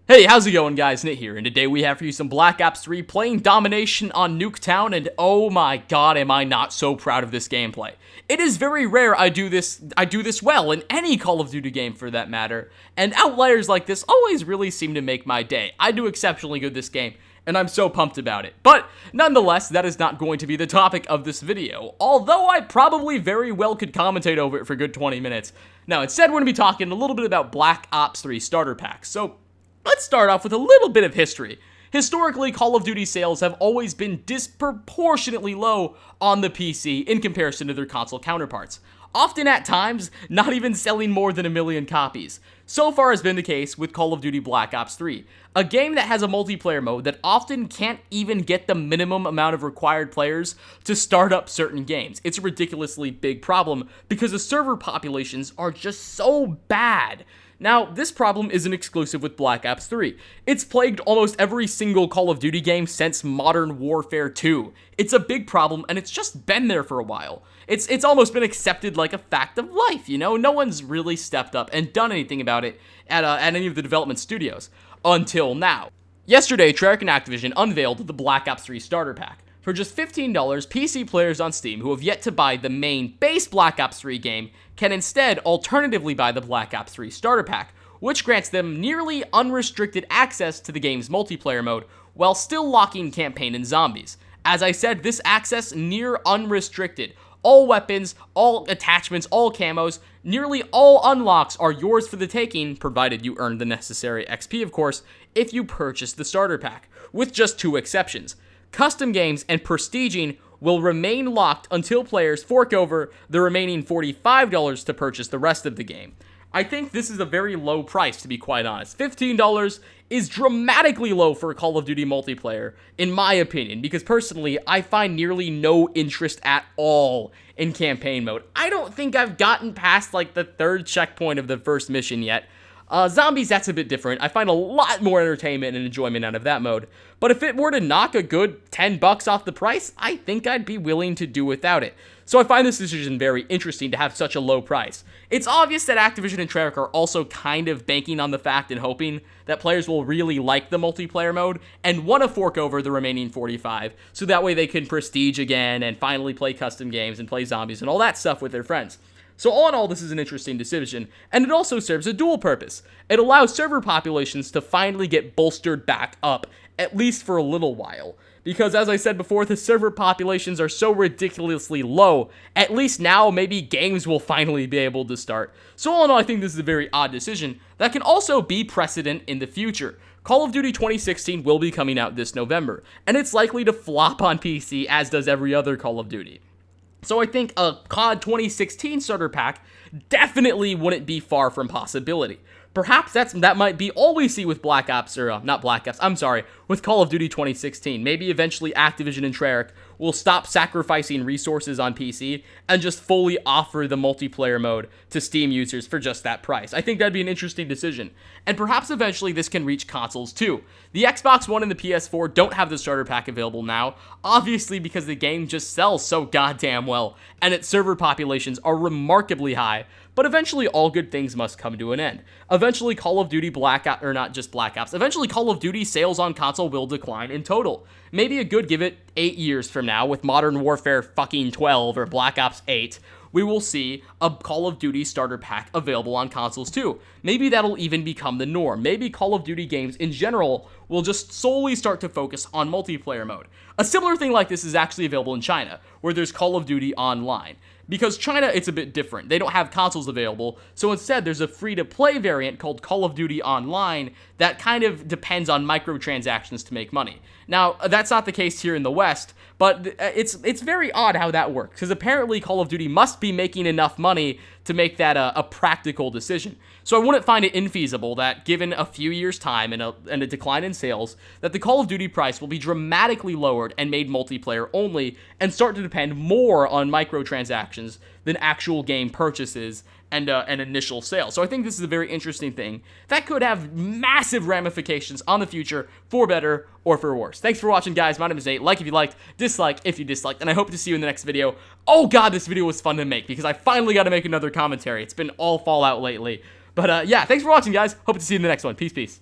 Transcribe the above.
Hey, how's it going, guys? Nate here, and today we have for you some Black Ops 3 playing domination on Nuketown, and oh my god, am I not so proud of this gameplay. It is very rare I do this well in any Call of Duty game for that matter, and outliers like this always really seem to make my day. I do exceptionally good this game, and I'm so pumped about it. But nonetheless, that is not going to be the topic of this video, although I probably very well could commentate over it for a good 20 minutes. Now, instead, we're going to be talking a little bit about Black Ops 3 starter packs. So, let's start off with a little bit of history. Historically, Call of Duty sales have always been disproportionately low on the PC in comparison to their console counterparts, often at times not even selling more than 1 million copies. So far has been the case with Call of Duty Black Ops 3, a game that has a multiplayer mode that often can't even get the minimum amount of required players to start up certain games. It's a ridiculously big problem because the server populations are just so bad. Now, this problem isn't exclusive with Black Ops 3. It's plagued almost every single Call of Duty game since Modern Warfare 2. It's a big problem, and it's just been there for a while. It's almost been accepted like a fact of life, you know? No one's really stepped up and done anything about it at any of the development studios. Until now. Yesterday, Treyarch and Activision unveiled the Black Ops 3 starter pack. For just $15, PC players on Steam who have yet to buy the main base Black Ops 3 game can instead alternatively buy the Black Ops 3 starter pack, which grants them nearly unrestricted access to the game's multiplayer mode while still locking campaign and zombies. As I said, this access near unrestricted. All weapons, all attachments, all camos, nearly all unlocks are yours for the taking, provided you earn the necessary XP, of course, if you purchase the starter pack, with just two exceptions. Custom games and prestiging will remain locked until players fork over the remaining $45 to purchase the rest of the game. I think this is a very low price, to be quite honest. $15 is dramatically low for a Call of Duty multiplayer, in my opinion, because personally, I find nearly no interest at all in campaign mode. I don't think I've gotten past like the third checkpoint of the first mission yet. Zombies, that's a bit different. I find a lot more entertainment and enjoyment out of that mode. But if it were to knock a good $10 off the price, I think I'd be willing to do without it. So I find this decision very interesting to have such a low price. It's obvious that Activision and Treyarch are also kind of banking on the fact and hoping that players will really like the multiplayer mode and want to fork over the remaining $45, so that way they can prestige again and finally play custom games and play zombies and all that stuff with their friends. So all in all, this is an interesting decision, and it also serves a dual purpose. It allows server populations to finally get bolstered back up, at least for a little while. Because as I said before, the server populations are so ridiculously low, at least now maybe games will finally be able to start. So all in all, I think this is a very odd decision that can also be precedent in the future. Call of Duty 2016 will be coming out this November, and it's likely to flop on PC as does every other Call of Duty. So I think a COD 2016 starter pack definitely wouldn't be far from possibility. Perhaps that might be all we see with Black Ops, or not Black Ops, I'm sorry, with Call of Duty 2016. Maybe eventually Activision and Treyarch will stop sacrificing resources on PC and just fully offer the multiplayer mode to Steam users for just that price. I think that'd be an interesting decision. And perhaps eventually this can reach consoles too. The Xbox One and the PS4 don't have the starter pack available now, obviously because the game just sells so goddamn well, and its server populations are remarkably high. But eventually, all good things must come to an end. Eventually, Call of Duty eventually Call of Duty sales on console will decline in total. Maybe a good give it 8 years from now with Modern Warfare fucking 12 or Black Ops 8, we will see a Call of Duty starter pack available on consoles too. Maybe that'll even become the norm. Maybe Call of Duty games in general will just solely start to focus on multiplayer mode. A similar thing like this is actually available in China, where there's Call of Duty Online. Because China, it's a bit different. They don't have consoles available, so instead there's a free-to-play variant called Call of Duty Online that kind of depends on microtransactions to make money. Now, that's not the case here in the West, but it's very odd how that works, because apparently Call of Duty must be making enough money to make that a practical decision. So I wouldn't find it infeasible that, given a few years' time and a decline in sales, that the Call of Duty price will be dramatically lowered and made multiplayer only, and start to depend more on microtransactions than actual game purchases and initial sales. So I think this is a very interesting thing that could have massive ramifications on the future, for better or for worse. Thanks for watching, guys. My name is Nate. Like if you liked, dislike if you disliked, and I hope to see you in the next video. Oh god, this video was fun to make because I finally got to make another commentary. It's been all Fallout lately. But yeah, thanks for watching, guys. Hope to see you in the next one. Peace, peace.